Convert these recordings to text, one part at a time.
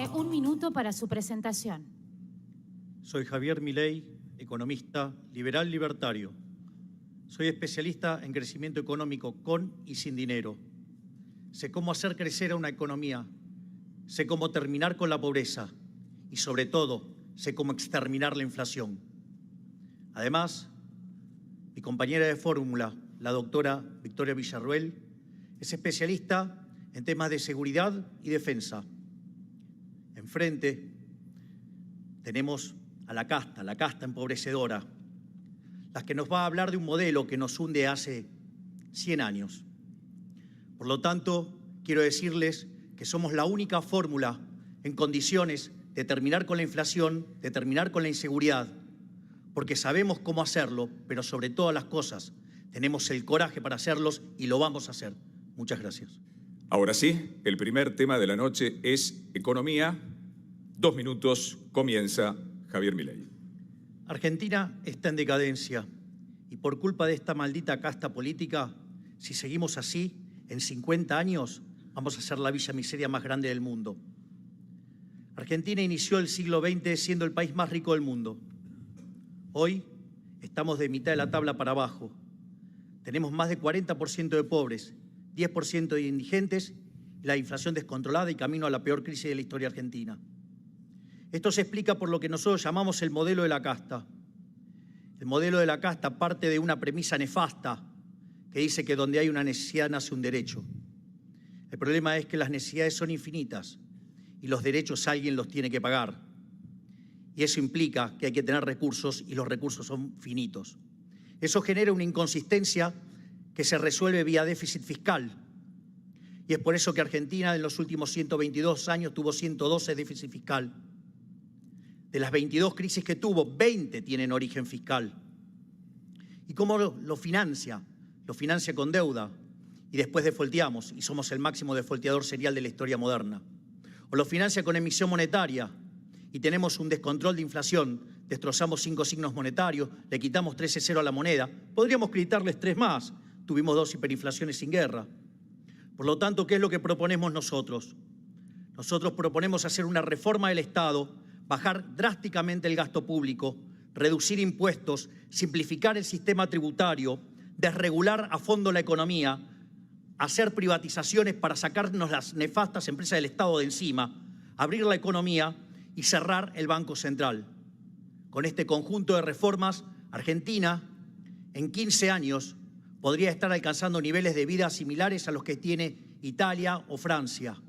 Tiene 1 minuto para su presentación. Soy Javier Milei, economista liberal libertario. Soy especialista en crecimiento económico con y sin dinero. Sé cómo hacer crecer a una economía, sé cómo terminar con la pobreza y, sobre todo, sé cómo exterminar la inflación. Además, mi compañera de fórmula, la doctora Victoria Villarruel, es especialista en temas de seguridad y defensa. Enfrente tenemos a la casta empobrecedora, la que nos va a hablar de un modelo que nos hunde hace 100 años. Por lo tanto, quiero decirles que somos la única fórmula en condiciones de terminar con la inflación, de terminar con la inseguridad, porque sabemos cómo hacerlo, pero sobre todas las cosas tenemos el coraje para hacerlos y lo vamos a hacer. Muchas gracias. Ahora sí, el primer tema de la noche es economía. 2 minutos, comienza Javier Milei. Argentina está en decadencia y por culpa de esta maldita casta política, si seguimos así, en 50 años vamos a ser la villa miseria más grande del mundo. Argentina inició el siglo XX siendo el país más rico del mundo. Hoy estamos de mitad de la tabla para abajo. Tenemos más de 40% de pobres, 10% de indigentes y la inflación descontrolada y camino a la peor crisis de la historia argentina. Esto se explica por lo que nosotros llamamos el modelo de la casta. El modelo de la casta parte de una premisa nefasta que dice que donde hay una necesidad nace un derecho. El problema es que las necesidades son infinitas y los derechos alguien los tiene que pagar. Y eso implica que hay que tener recursos y los recursos son finitos. Eso genera una inconsistencia que se resuelve vía déficit fiscal. Y es por eso que Argentina en los últimos 122 años tuvo 112 déficit fiscal. De las 22 crisis que tuvo, 20 tienen origen fiscal. ¿Y cómo lo financia? Lo financia con deuda y después defolteamos y somos el máximo defolteador serial de la historia moderna. O lo financia con emisión monetaria y tenemos un descontrol de inflación, destrozamos 5 signos monetarios, le quitamos 13,0 a la moneda, podríamos quitarles 3 más, tuvimos 2 hiperinflaciones sin guerra. Por lo tanto, ¿qué es lo que proponemos nosotros? Nosotros proponemos hacer una reforma del Estado, bajar drásticamente el gasto público, reducir impuestos, simplificar el sistema tributario, desregular a fondo la economía, hacer privatizaciones para sacarnos las nefastas empresas del Estado de encima, abrir la economía y cerrar el Banco Central. Con este conjunto de reformas, Argentina en 15 años podría estar alcanzando niveles de vida similares a los que tiene Italia o Francia.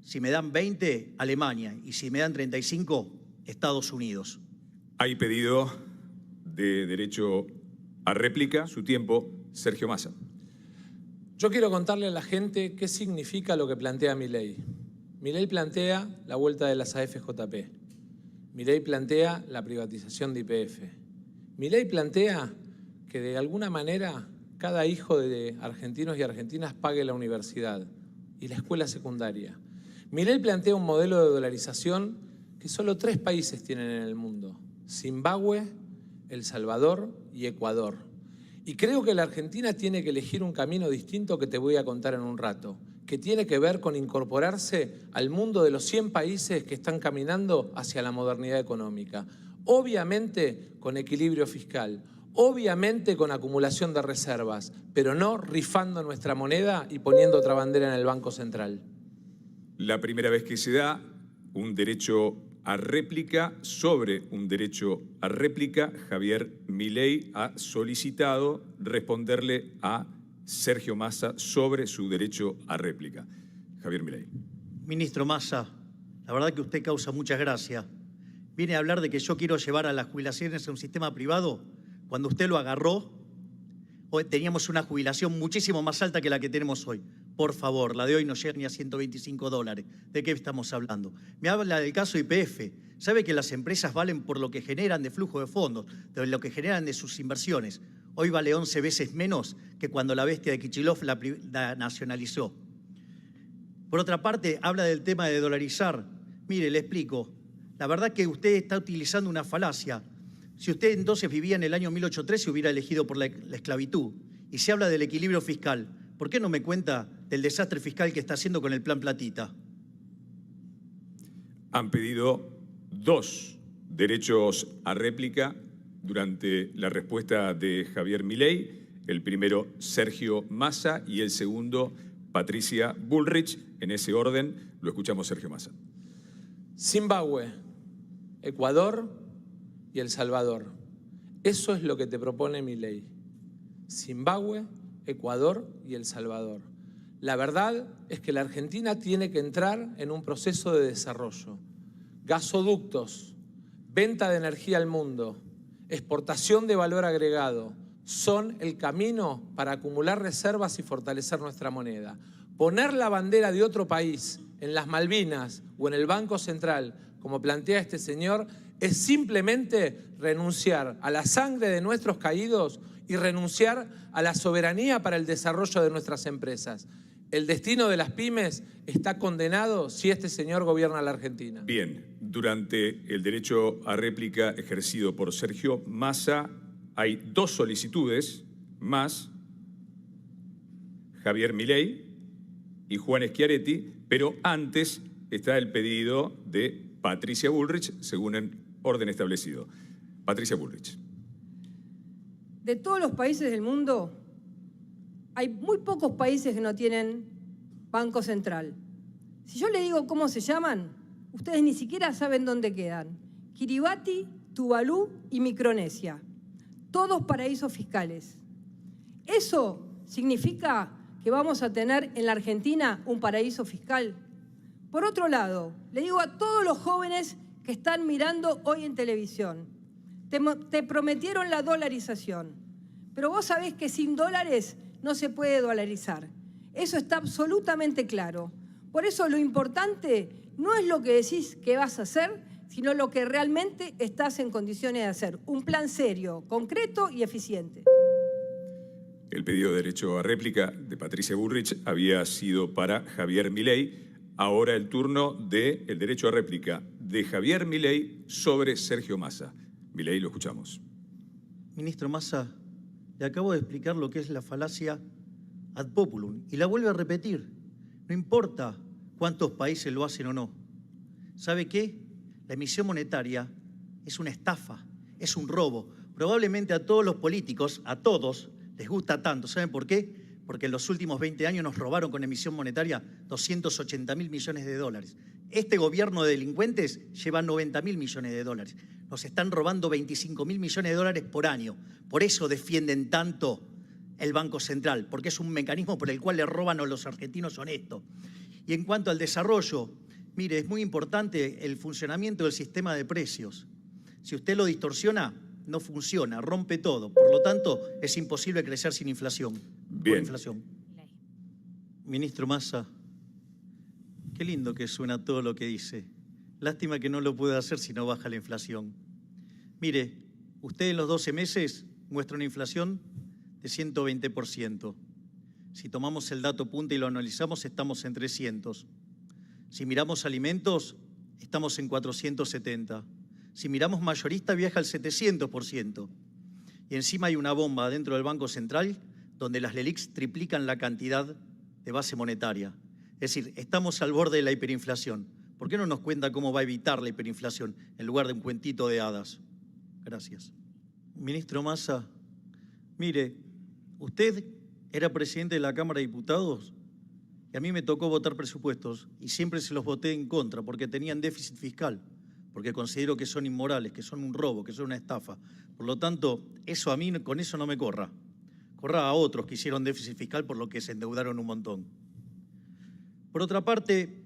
Si me dan 20, Alemania, y si me dan 35, Estados Unidos. Hay pedido de derecho a réplica. Su tiempo, Sergio Massa. Yo quiero contarle a la gente qué significa lo que plantea Milei. Milei plantea la vuelta de las AFJP. Milei plantea la privatización de YPF. Milei plantea que de alguna manera cada hijo de argentinos y argentinas pague la universidad y la escuela secundaria. Milei plantea un modelo de dolarización que solo 3 países tienen en el mundo: Zimbabue, El Salvador y Ecuador. Y creo que la Argentina tiene que elegir un camino distinto que te voy a contar en un rato, que tiene que ver con incorporarse al mundo de los 100 países que están caminando hacia la modernidad económica. Obviamente con equilibrio fiscal, obviamente con acumulación de reservas, pero no rifando nuestra moneda y poniendo otra bandera en el Banco Central. La primera vez que se da un derecho a réplica, sobre un derecho a réplica, Javier Milei ha solicitado responderle a Sergio Massa sobre su derecho a réplica. Javier Milei. Ministro Massa, la verdad que usted causa mucha gracia. Viene a hablar de que yo quiero llevar a las jubilaciones a un sistema privado. Cuando usted lo agarró, hoy teníamos una jubilación muchísimo más alta que la que tenemos hoy. Por favor, la de hoy no llega ni a $125. ¿De qué estamos hablando? Me habla del caso YPF. ¿Sabe que las empresas valen por lo que generan de flujo de fondos, de lo que generan de sus inversiones? Hoy vale 11 veces menos que cuando la bestia de Kicillof la nacionalizó. Por otra parte, habla del tema de dolarizar. Mire, le explico. La verdad que usted está utilizando una falacia. Si usted entonces vivía en el año 1813, hubiera elegido por la esclavitud. Y se habla del equilibrio fiscal. ¿Por qué no me cuenta del desastre fiscal que está haciendo con el Plan Platita? han pedido 2 derechos a réplica durante la respuesta de Javier Milei. El primero, Sergio Massa, y el segundo, Patricia Bullrich. En ese orden, lo escuchamos, Sergio Massa. Zimbabue, Ecuador y El Salvador. Eso es lo que te propone Milei. Zimbabue, Ecuador y El Salvador. La verdad es que la Argentina tiene que entrar en un proceso de desarrollo. Gasoductos, venta de energía al mundo, exportación de valor agregado son el camino para acumular reservas y fortalecer nuestra moneda. Poner la bandera de otro país en las Malvinas o en el Banco Central, como plantea este señor, es simplemente renunciar a la sangre de nuestros caídos y renunciar a la soberanía para el desarrollo de nuestras empresas. El destino de las pymes está condenado si este señor gobierna la Argentina. Bien, durante el derecho a réplica ejercido por Sergio Massa hay 2 solicitudes más, Javier Milei y Juan Schiaretti, pero antes está el pedido de Patricia Bullrich, según el orden establecido. Patricia Bullrich. De todos los países del mundo, hay muy pocos países que no tienen Banco Central. Si yo le digo cómo se llaman, ustedes ni siquiera saben dónde quedan. Kiribati, Tuvalu y Micronesia. Todos paraísos fiscales. ¿Eso significa que vamos a tener en la Argentina un paraíso fiscal? Por otro lado, le digo a todos los jóvenes que están mirando hoy en televisión, te prometieron la dolarización, pero vos sabés que sin dólares no se puede dolarizar. Eso está absolutamente claro. Por eso lo importante no es lo que decís que vas a hacer, sino lo que realmente estás en condiciones de hacer. Un plan serio, concreto y eficiente. El pedido de derecho a réplica de Patricia Bullrich había sido para Javier Milei. Ahora el turno del derecho a réplica de Javier Milei sobre Sergio Massa. Milei, lo escuchamos. Ministro Massa, le acabo de explicar lo que es la falacia ad populum y la vuelve a repetir. No importa cuántos países lo hacen o no. ¿Sabe qué? La emisión monetaria es una estafa, es un robo. Probablemente a todos los políticos, a todos, les gusta tanto. ¿Saben por qué? Porque en los últimos 20 años nos robaron con emisión monetaria 280.000 millones de dólares. Este gobierno de delincuentes lleva 90.000 millones de dólares. Nos están robando 25.000 millones de dólares por año. Por eso defienden tanto el Banco Central, porque es un mecanismo por el cual le roban a los argentinos honestos. Y en cuanto al desarrollo, mire, es muy importante el funcionamiento del sistema de precios. Si usted lo distorsiona, no funciona, rompe todo. Por lo tanto, es imposible crecer sin inflación. Bien. Inflación. Ministro Massa, qué lindo que suena todo lo que dice. Lástima que no lo pueda hacer si no baja la inflación. Mire, usted en los 12 meses muestra una inflación de 120%. Si tomamos el dato punta y lo analizamos, estamos en 300. Si miramos alimentos, estamos en 470. Si miramos mayorista, viaja al 700%. Y encima hay una bomba dentro del Banco Central donde las LELIQs triplican la cantidad de base monetaria. Es decir, estamos al borde de la hiperinflación. ¿Por qué no nos cuenta cómo va a evitar la hiperinflación en lugar de un cuentito de hadas? Gracias. Ministro Massa, mire, usted era presidente de la Cámara de Diputados y a mí me tocó votar presupuestos y siempre se los voté en contra porque tenían déficit fiscal, porque considero que son inmorales, que son un robo, que son una estafa. Por lo tanto, eso a mí, con eso no me corra. Corra a otros que hicieron déficit fiscal por lo que se endeudaron un montón. Por otra parte,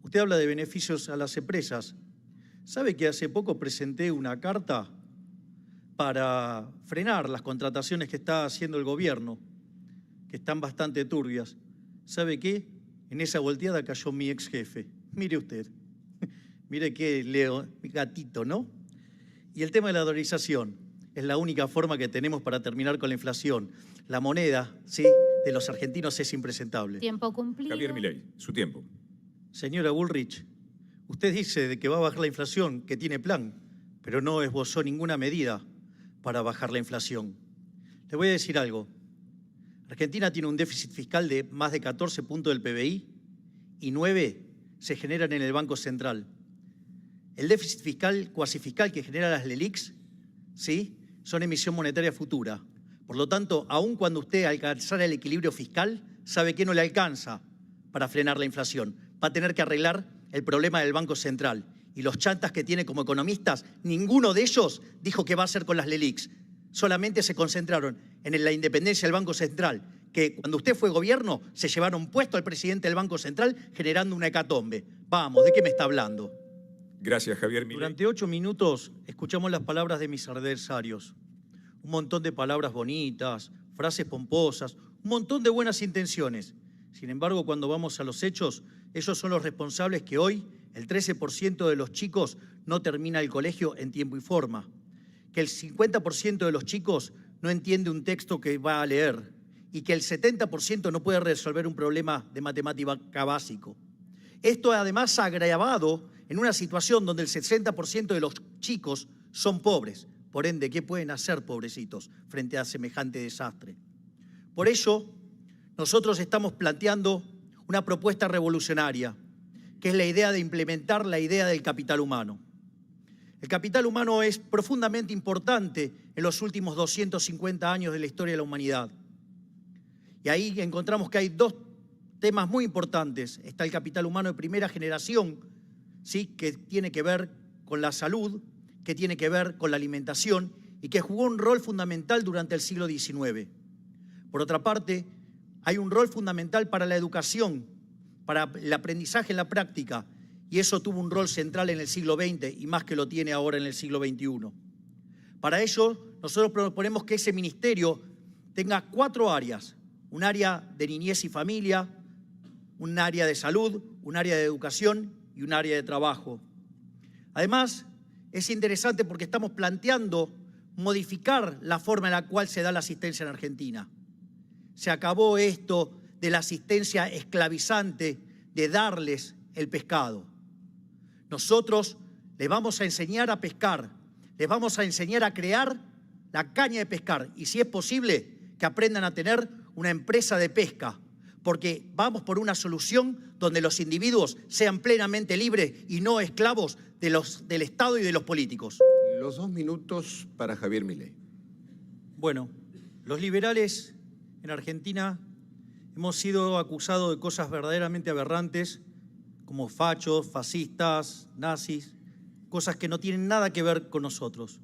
usted habla de beneficios a las empresas. ¿Sabe que hace poco presenté una carta para frenar las contrataciones que está haciendo el gobierno, que están bastante turbias? ¿Sabe qué? En esa volteada cayó mi ex jefe. Mire usted. Mire qué Leo, gatito, ¿no? Y el tema de la dolarización es la única forma que tenemos para terminar con la inflación. La moneda, sí, de los argentinos es impresentable. Tiempo cumplido. Javier Milei, su tiempo. Señora Bullrich, usted dice de que va a bajar la inflación, que tiene plan, pero no esbozó ninguna medida para bajar la inflación. Le voy a decir algo. Argentina tiene un déficit fiscal de más de 14 puntos del PBI y 9 se generan en el Banco Central. El déficit fiscal cuasi fiscal que generan las LELIQs, ¿sí?, son emisión monetaria futura. Por lo tanto, aun cuando usted alcanzara el equilibrio fiscal, sabe que no le alcanza para frenar la inflación. Va a tener que arreglar el problema del Banco Central. Y los chantas que tiene como economistas, ninguno de ellos dijo qué va a hacer con las LELIQs. Solamente se concentraron en la independencia del Banco Central, que cuando usted fue gobierno se llevaron puesto al presidente del Banco Central generando una hecatombe. Vamos, ¿de qué me está hablando? Gracias, Javier Milei. Durante 8 minutos escuchamos las palabras de mis adversarios. Un montón de palabras bonitas, frases pomposas, un montón de buenas intenciones. Sin embargo, cuando vamos a los hechos, ellos son los responsables que hoy el 13% de los chicos no termina el colegio en tiempo y forma, que el 50% de los chicos no entiende un texto que va a leer y que el 70% no puede resolver un problema de matemática básico. Esto además ha agravado en una situación donde el 60% de los chicos son pobres. Por ende, ¿qué pueden hacer, pobrecitos, frente a semejante desastre? Por ello, nosotros estamos planteando una propuesta revolucionaria, que es la idea de implementar la idea del capital humano. El capital humano es profundamente importante en los últimos 250 años de la historia de la humanidad. Y ahí encontramos que hay dos temas muy importantes. Está el capital humano de primera generación, ¿sí?, que tiene que ver con la salud, que tiene que ver con la alimentación y que jugó un rol fundamental durante el siglo XIX. Por otra parte, hay un rol fundamental para la educación, para el aprendizaje en la práctica, y eso tuvo un rol central en el siglo XX y más que lo tiene ahora en el siglo XXI. Para ello, nosotros proponemos que ese ministerio tenga 4 áreas: un área de niñez y familia, un área de salud, un área de educación y un área de trabajo. Además, es interesante porque estamos planteando modificar la forma en la cual se da la asistencia en Argentina. Se acabó esto de la asistencia esclavizante, de darles el pescado. Nosotros les vamos a enseñar a pescar, les vamos a enseñar a crear la caña de pescar y, si es posible, que aprendan a tener una empresa de pesca, porque vamos por una solución donde los individuos sean plenamente libres y no esclavos del Estado y de los políticos. Los 2 minutos para Javier Milei. Bueno, los liberales en Argentina hemos sido acusados de cosas verdaderamente aberrantes, como fachos, fascistas, nazis, cosas que no tienen nada que ver con nosotros.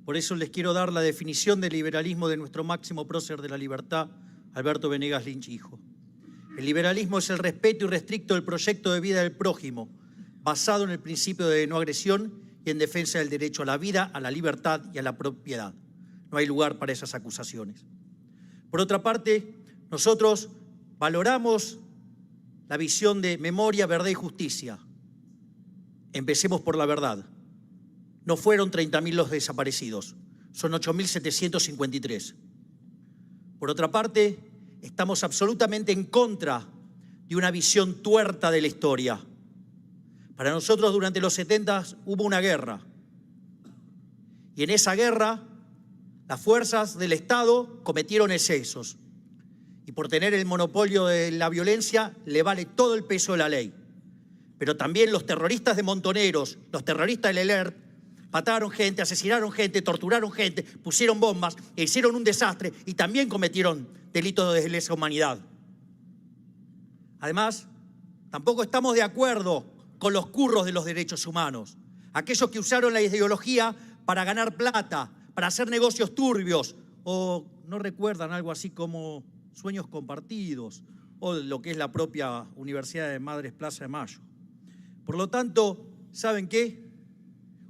Por eso les quiero dar la definición del liberalismo de nuestro máximo prócer de la libertad, Alberto Venegas Lynch, hijo. El liberalismo es el respeto irrestricto del proyecto de vida del prójimo, basado en el principio de no agresión y en defensa del derecho a la vida, a la libertad y a la propiedad. No hay lugar para esas acusaciones. Por otra parte, nosotros valoramos la visión de memoria, verdad y justicia. Empecemos por la verdad. No fueron 30.000 los desaparecidos, son 8.753. Por otra parte, estamos absolutamente en contra de una visión tuerta de la historia. Para nosotros, durante los 70 hubo una guerra. Y en esa guerra, las fuerzas del Estado cometieron excesos. Y por tener el monopolio de la violencia, le vale todo el peso de la ley. Pero también los terroristas de Montoneros, los terroristas del ELERT, mataron gente, asesinaron gente, torturaron gente, pusieron bombas e hicieron un desastre y también cometieron delitos de lesa humanidad. Además, tampoco estamos de acuerdo con los curros de los derechos humanos, aquellos que usaron la ideología para ganar plata, para hacer negocios turbios, o no recuerdan algo así como sueños compartidos, o lo que es la propia Universidad de Madres Plaza de Mayo. Por lo tanto, ¿saben qué?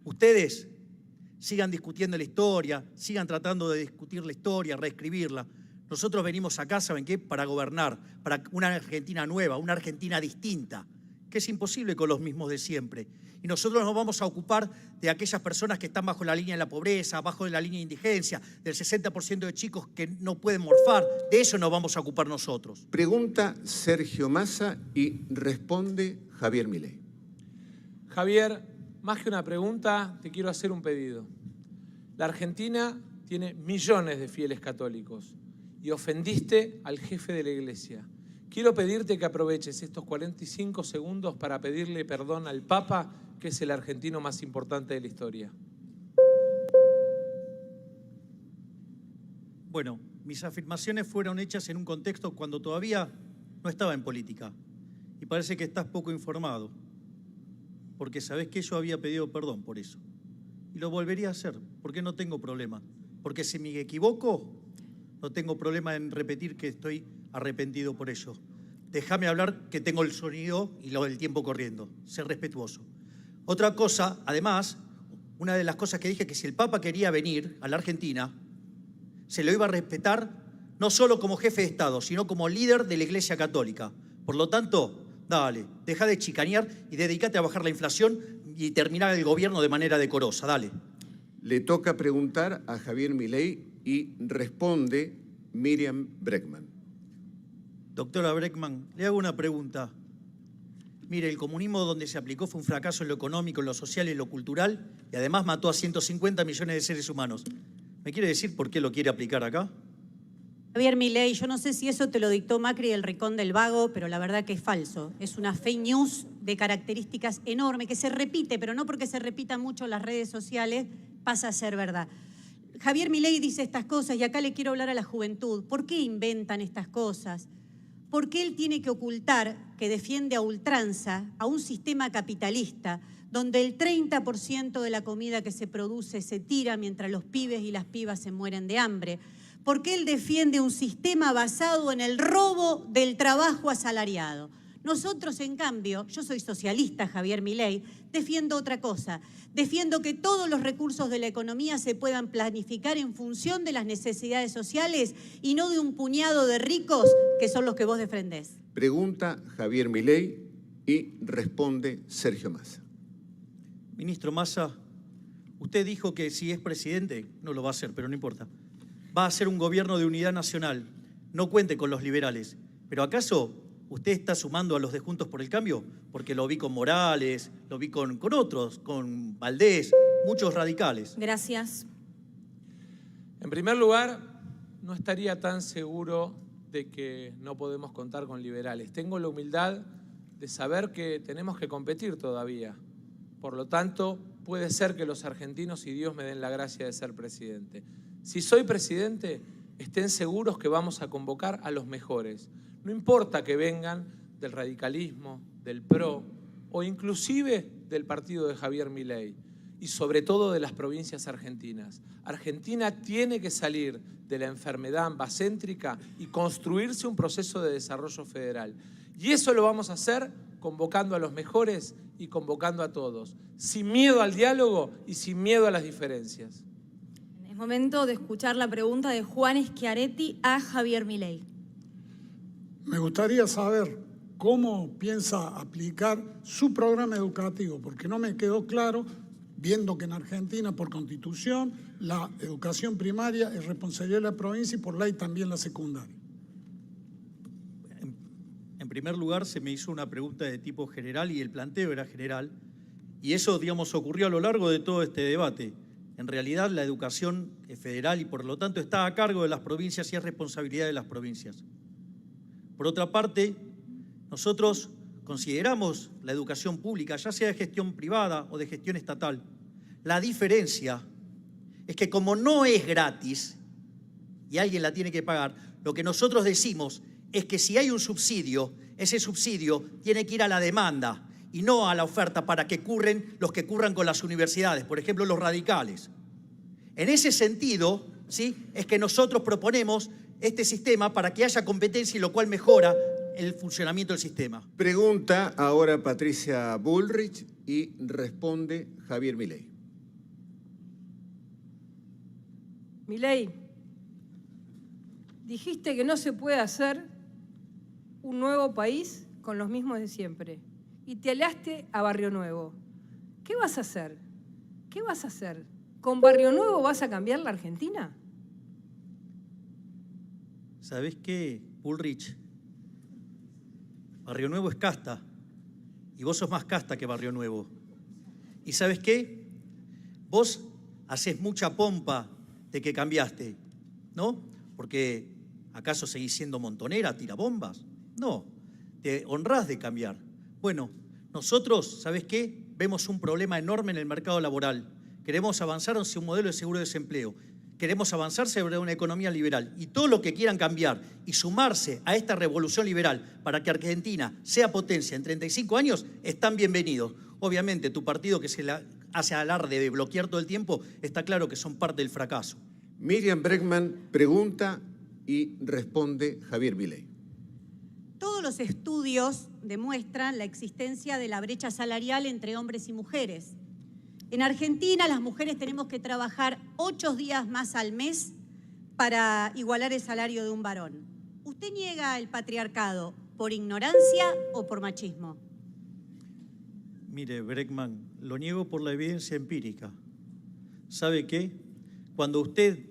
Ustedes sigan discutiendo la historia, sigan tratando de discutir la historia, reescribirla. Nosotros venimos acá, ¿saben qué? Para gobernar, para una Argentina nueva, una Argentina distinta, que es imposible con los mismos de siempre. Y nosotros nos vamos a ocupar de aquellas personas que están bajo la línea de la pobreza, bajo la línea de indigencia, del 60% de chicos que no pueden morfar. De eso nos vamos a ocupar nosotros. Pregunta Sergio Massa y responde Javier Milei. Javier, más que una pregunta, te quiero hacer un pedido. La Argentina tiene millones de fieles católicos y ofendiste al jefe de la Iglesia. quiero pedirte que aproveches estos 45 segundos para pedirle perdón al Papa, que es el argentino más importante de la historia. Bueno, mis afirmaciones fueron hechas en un contexto cuando todavía no estaba en política. Y parece que estás poco informado, porque sabés que yo había pedido perdón por eso. Y lo volvería a hacer, porque no tengo problema. Porque si me equivoco, no tengo problema en repetir que estoy arrepentido por ello. Déjame hablar, que tengo el sonido y el tiempo corriendo. Ser respetuoso. Otra cosa, además, una de las cosas que dije, que si el Papa quería venir a la Argentina, se lo iba a respetar no solo como jefe de Estado, sino como líder de la Iglesia Católica. Por lo tanto, dale, deja de chicanear y dedícate a bajar la inflación y terminar el gobierno de manera decorosa. Dale. Le toca preguntar a Javier Milei y responde Miriam Bregman. Doctora Bregman, le hago una pregunta. Mire, el comunismo donde se aplicó fue un fracaso en lo económico, en lo social y en lo cultural, y además mató a 150 millones de seres humanos. ¿Me quiere decir por qué lo quiere aplicar acá? Javier Milei, yo no sé si eso te lo dictó Macri del Rincón del Vago, pero la verdad que es falso. Es una fake news de características enormes, que se repite, pero no porque se repita mucho en las redes sociales, pasa a ser verdad. Javier Milei dice estas cosas, y acá le quiero hablar a la juventud. ¿Por qué inventan estas cosas? Porque él tiene que ocultar que defiende a ultranza a un sistema capitalista donde el 30% de la comida que se produce se tira mientras los pibes y las pibas se mueren de hambre. Porque él defiende un sistema basado en el robo del trabajo asalariado. Nosotros, en cambio, yo soy socialista, Javier Milei, defiendo otra cosa. Defiendo que todos los recursos de la economía se puedan planificar en función de las necesidades sociales y no de un puñado de ricos que son los que vos defendés. Pregunta Javier Milei y responde Sergio Massa. Ministro Massa, usted dijo que si es presidente, no lo va a hacer, pero no importa. Va a ser un gobierno de unidad nacional. No cuente con los liberales. ¿Pero acaso usted está sumando a los de Juntos por el Cambio? Porque lo vi con Morales, lo vi con otros, con Valdés, muchos radicales. Gracias. En primer lugar, no estaría tan seguro de que no podemos contar con liberales. Tengo la humildad de saber que tenemos que competir todavía. Por lo tanto, puede ser que los argentinos y Dios me den la gracia de ser presidente. Si soy presidente, estén seguros que vamos a convocar a los mejores. No importa que vengan del radicalismo, del PRO o inclusive del partido de Javier Milei y sobre todo de las provincias argentinas. Argentina tiene que salir de la enfermedad ambacéntrica y construirse un proceso de desarrollo federal. Y eso lo vamos a hacer convocando a los mejores y convocando a todos, sin miedo al diálogo y sin miedo a las diferencias. Es momento de escuchar la pregunta de Juan Schiaretti a Javier Milei. Me gustaría saber cómo piensa aplicar su programa educativo, porque no me quedó claro, viendo que en Argentina, por Constitución, la educación primaria es responsabilidad de la provincia y por ley también la secundaria. En primer lugar, se me hizo una pregunta de tipo general y el planteo era general. Y eso, digamos, ocurrió a lo largo de todo este debate. En realidad, la educación es federal y, por lo tanto, está a cargo de las provincias y es responsabilidad de las provincias. Por otra parte, nosotros consideramos la educación pública, ya sea de gestión privada o de gestión estatal. La diferencia es que como no es gratis y alguien la tiene que pagar, lo que nosotros decimos es que si hay un subsidio, ese subsidio tiene que ir a la demanda y no a la oferta para que curren los que curran con las universidades, por ejemplo, los radicales. En ese sentido, ¿sí?, es que nosotros proponemos este sistema para que haya competencia y lo cual mejora el funcionamiento del sistema. Pregunta ahora Patricia Bullrich y responde Javier Milei. Milei, dijiste que no se puede hacer un nuevo país con los mismos de siempre y te alaste a Barrio Nuevo. ¿Qué vas a hacer? ¿Qué vas a hacer? ¿Con Barrio Nuevo vas a cambiar la Argentina? ¿Sabés qué, Bullrich? Barrio Nuevo es casta y vos sos más casta que Barrio Nuevo. ¿Y sabés qué? Vos hacés mucha pompa de que cambiaste, ¿no? Porque ¿acaso seguís siendo montonera, tirabombas? No, te honrás de cambiar. Bueno, nosotros, ¿sabes qué? Vemos un problema enorme en el mercado laboral. Queremos avanzar hacia un modelo de seguro de desempleo. Queremos avanzar sobre una economía liberal. Y todo lo que quieran cambiar y sumarse a esta revolución liberal para que Argentina sea potencia en 35 años, están bienvenidos. Obviamente, tu partido que hace alarde de bloquear todo el tiempo, está claro que son parte del fracaso. Miriam Bregman pregunta y responde Javier Milei. Todos los estudios demuestran la existencia de la brecha salarial entre hombres y mujeres. En Argentina, las mujeres tenemos que trabajar 8 días más al mes para igualar el salario de un varón. ¿Usted niega el patriarcado por ignorancia o por machismo? Mire, Bregman, lo niego por la evidencia empírica. ¿Sabe qué? Cuando usted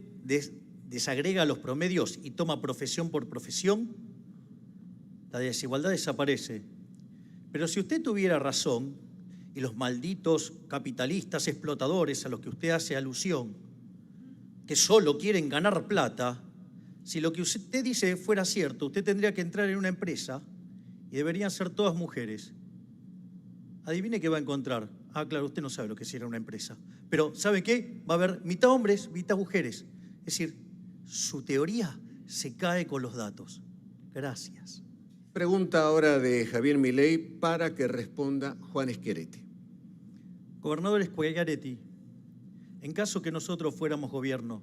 desagrega los promedios y toma profesión por profesión, la desigualdad desaparece. Pero si usted tuviera razón, y los malditos capitalistas explotadores a los que usted hace alusión, que solo quieren ganar plata, si lo que usted dice fuera cierto, usted tendría que entrar en una empresa y deberían ser todas mujeres. Adivine qué va a encontrar. Ah, claro, usted no sabe lo que es ir a una empresa. Pero, ¿sabe qué? Va a haber mitad hombres, mitad mujeres. Es decir, su teoría se cae con los datos. Gracias. Pregunta ahora de Javier Milei para que responda Juan Schiaretti. Gobernador Schiaretti, en caso que nosotros fuéramos gobierno,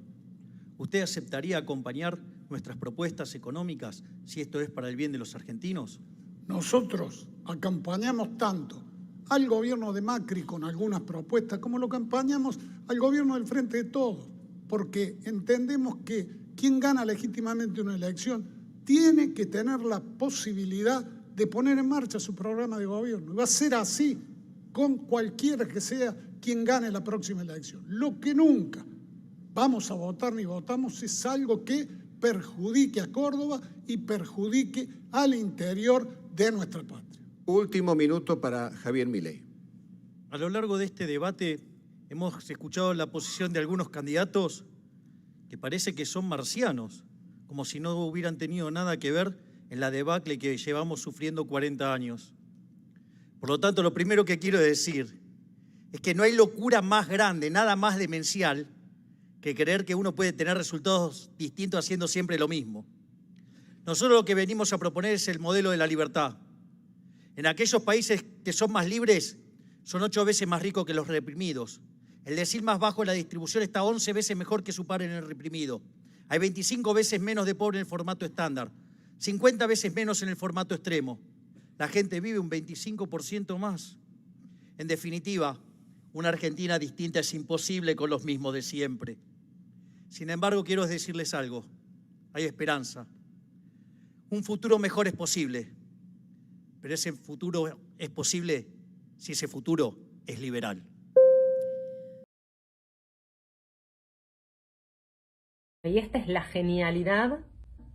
¿usted aceptaría acompañar nuestras propuestas económicas si esto es para el bien de los argentinos? Nosotros acompañamos tanto al gobierno de Macri con algunas propuestas como lo acompañamos al gobierno del Frente de Todos, porque entendemos que quien gana legítimamente una elección tiene que tener la posibilidad de poner en marcha su programa de gobierno. Y va a ser así con cualquiera que sea quien gane la próxima elección. Lo que nunca vamos a votar ni votamos es algo que perjudique a Córdoba y perjudique al interior de nuestra patria. Último minuto para Javier Milei. A lo largo de este debate hemos escuchado la posición de algunos candidatos que parece que son marcianos, como si no hubieran tenido nada que ver en la debacle que llevamos sufriendo 40 años. Por lo tanto, lo primero que quiero decir es que no hay locura más grande, nada más demencial, que creer que uno puede tener resultados distintos haciendo siempre lo mismo. Nosotros lo que venimos a proponer es el modelo de la libertad. En aquellos países que son más libres, son 8 veces más ricos que los reprimidos. El decil más bajo de la distribución está 11 veces mejor que su par en el reprimido. Hay 25 veces menos de pobre en el formato estándar, 50 veces menos en el formato extremo. La gente vive un 25% más. En definitiva, una Argentina distinta es imposible con los mismos de siempre. Sin embargo, quiero decirles algo. Hay esperanza. Un futuro mejor es posible. Pero ese futuro es posible si ese futuro es liberal. Y esta es la genialidad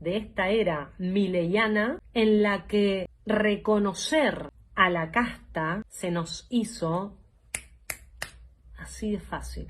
de esta era mileiana en la que reconocer a la casta se nos hizo así de fácil.